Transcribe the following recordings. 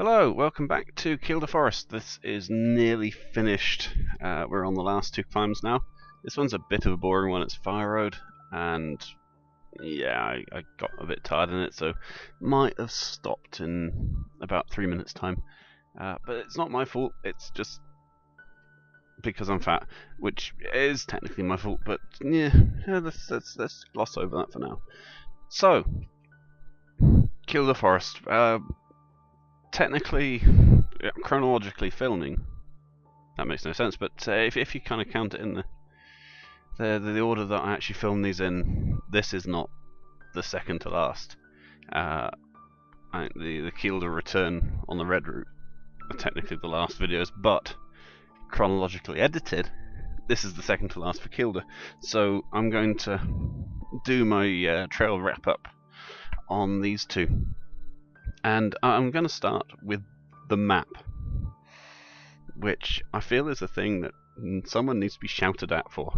Hello, welcome back to Kielder Forest. This is nearly finished. We're on the last two climbs now. This one's a bit of a boring one. It's Fire Road, and yeah, I got a bit tired in it, so might have stopped in about 3 minutes' time. But it's not my fault. It's just because I'm fat, which is technically my fault. But yeah, let's gloss over that for now. So, Kielder Forest. Technically, chronologically filming, that makes no sense, but if you kind of count it in the order that I actually filmed these in, this is not the second to last. The Kielder return on the red route are technically the last videos, but chronologically edited, this is the second to last for Kielder. So I'm going to do my trail wrap up on these two. And I'm going to start with the map, which I feel is a thing that someone needs to be shouted at for.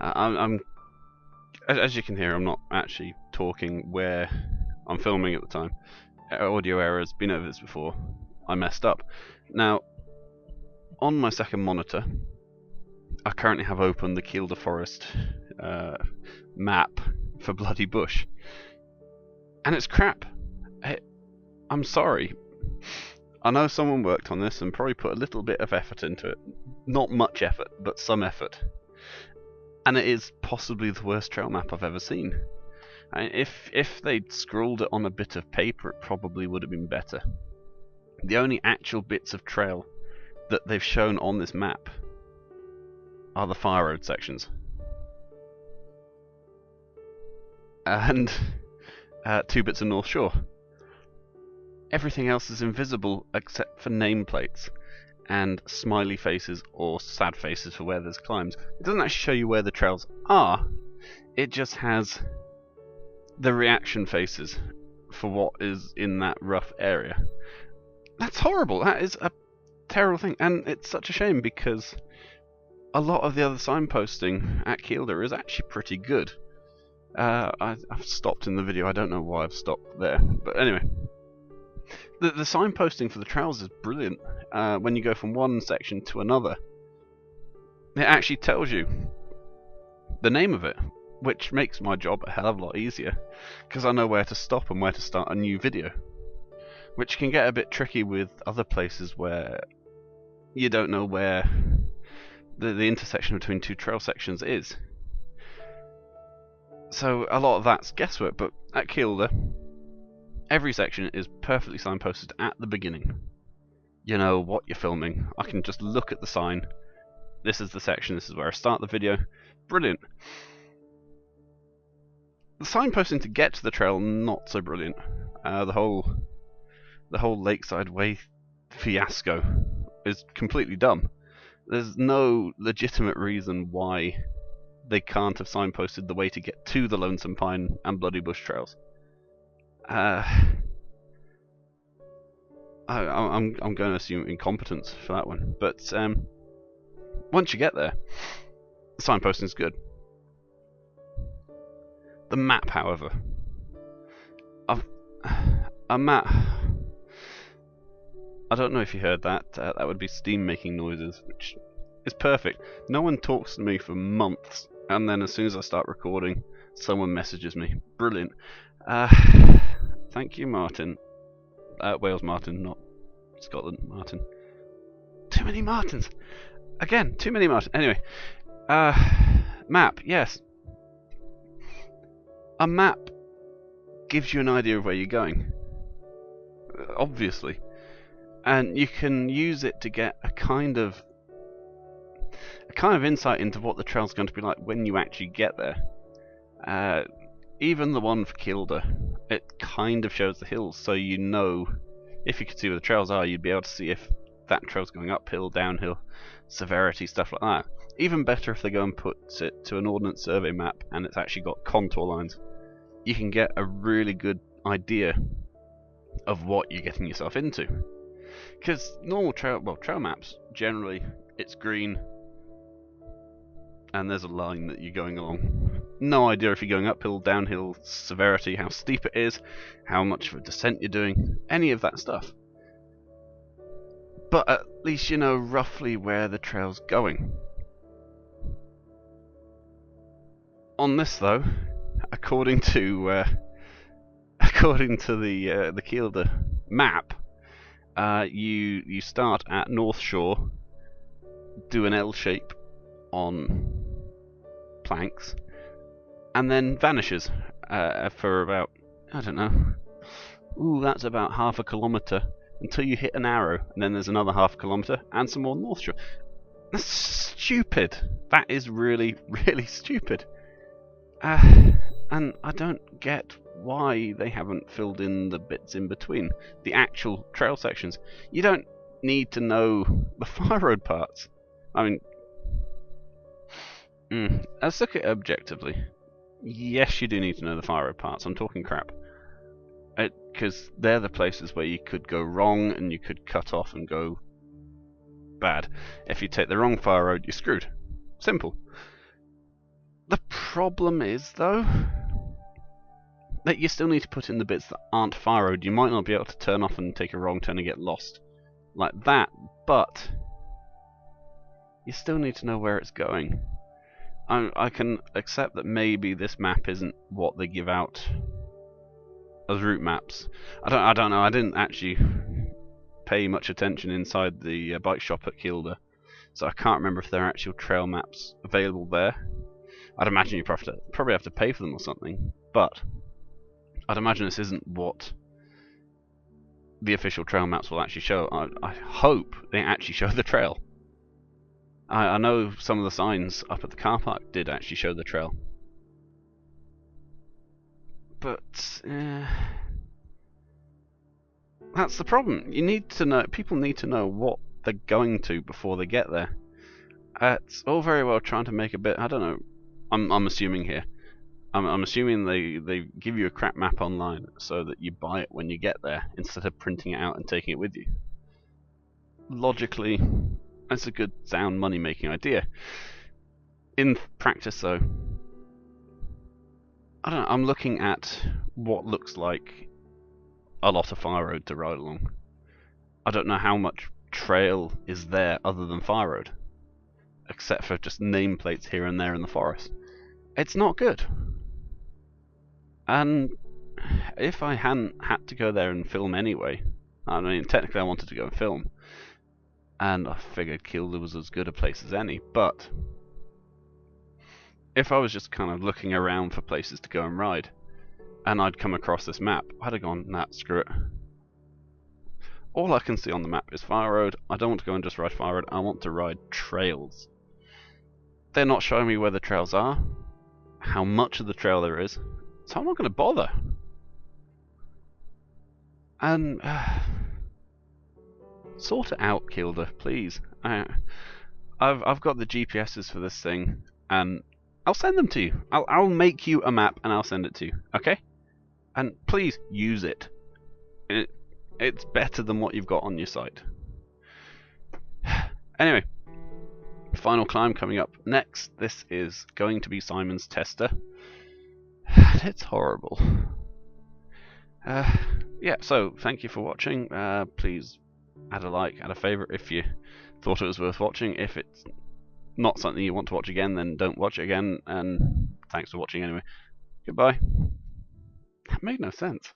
As you can hear, I'm not actually talking where I'm filming at the time. Audio errors, been over this before. I messed up. Now, on my second monitor, I currently have open the Kielder Forest map for Bloody Bush, and it's crap. I'm sorry. I know someone worked on this and probably put a little bit of effort into it. Not much effort, but some effort. And it is possibly the worst trail map I've ever seen. If they'd scrawled it on a bit of paper, it probably would have been better. The only actual bits of trail that they've shown on this map are the Fire Road sections. And 2 bits of North Shore. Everything else is invisible except for nameplates and smiley faces or sad faces for where there's climbs. It doesn't actually show you where the trails are, it just has the reaction faces for what is in that rough area. That's horrible. That is a terrible thing, and it's such a shame because a lot of the other signposting at Kielder is actually pretty good. I've stopped in the video, I don't know why I've stopped there, but anyway. The signposting for the trails is brilliant. When you go from one section to another, it actually tells you the name of it, which makes my job a hell of a lot easier, because I know where to stop and where to start a new video, which can get a bit tricky with other places where you don't know where the intersection between 2 trail sections is. So a lot of that's guesswork, but at Kielder, every section is perfectly signposted at the beginning. You know what you're filming. I can just look at the sign. This is the section, this is where I start the video. Brilliant. The signposting to get to the trail, not so brilliant. The whole Lakeside Way fiasco is completely dumb. There's no legitimate reason why they can't have signposted the way to get to the Lonesome Pine and Bloody Bush trails. I'm going to assume incompetence for that one, but once you get there, the signposting is good. The map, however, a map. I don't know if you heard that. That would be Steam making noises, which is perfect. No one talks to me for months, and then as soon as I start recording, someone messages me. Brilliant. Thank you, Martin. Wales Martin, not Scotland Martin. Too many Martins. Again, too many Martins. Anyway, map, yes. A map gives you an idea of where you're going, obviously, and you can use it to get a kind of insight into what the trail's going to be like when you actually get there. Even the one for Kielder, it kind of shows the hills, so you know, if you could see where the trails are, you'd be able to see if that trail's going uphill, downhill, severity, stuff like that. Even better if they go and put it to an Ordnance Survey map and it's actually got contour lines. You can get a really good idea of what you're getting yourself into. Because normal trail maps, generally, it's green, and there's a line that you're going along. No idea if you're going uphill, downhill, severity, how steep it is, how much of a descent you're doing, any of that stuff. but at least you know roughly where the trail's going. On this though, according to the Kielder map, you start at North Shore, do an L shape on planks, and then vanishes for about, I don't know, that's about half a kilometre until you hit an arrow, and then there's another half kilometre and some more North Shore. That's stupid. That is really, really stupid. And I don't get why they haven't filled in the bits in between, the actual trail sections. You don't need to know the fire road parts. I mean, let's look at it objectively. Yes, you do need to know the fire road parts. I'm talking crap. Because they're the places where you could go wrong and you could cut off and go bad. If you take the wrong fire road, you're screwed. Simple. The problem is, though, that you still need to put in the bits that aren't fire road. You might not be able to turn off and take a wrong turn and get lost like that, but you still need to know where it's going. I can accept that maybe this map isn't what they give out as route maps. I don't know. I didn't actually pay much attention inside the bike shop at Kielder, so I can't remember if there are actual trail maps available there. I'd imagine you probably have to pay for them or something, but I'd imagine this isn't what the official trail maps will actually show. I hope they actually show the trail. I know some of the signs up at the car park did actually show the trail. But that's the problem. You need to know. People need to know what they're going to before they get there. It's all very well trying to make a bit. I don't know. I'm assuming here. I'm assuming they give you a crap map online so that you buy it when you get there instead of printing it out and taking it with you. Logically, that's a good, sound, money-making idea. In practice, though, I don't know. I'm looking at what looks like a lot of fire road to ride along. I don't know how much trail is there other than fire road, except for just nameplates here and there in the forest. It's not good. And if I hadn't had to go there and film anyway, I mean, technically I wanted to go and film, and I figured Kielder was as good a place as any, but if I was just kind of looking around for places to go and ride, and I'd come across this map, I'd have gone, nah, screw it. All I can see on the map is fire road. I don't want to go and just ride fire road, I want to ride trails. They're not showing me where the trails are, how much of the trail there is, so I'm not going to bother. And sort it out, Kielder, please. I've got the GPSs for this thing, and I'll send them to you. I'll make you a map and I'll send it to you, okay? And please use it. It's better than what you've got on your site. Anyway, final climb coming up next. This is going to be Simon's Tester. It's horrible. Yeah, so thank you for watching. Please add a like, add a favourite if you thought it was worth watching. If it's not something you want to watch again, then don't watch it again. And thanks for watching anyway. Goodbye. That made no sense.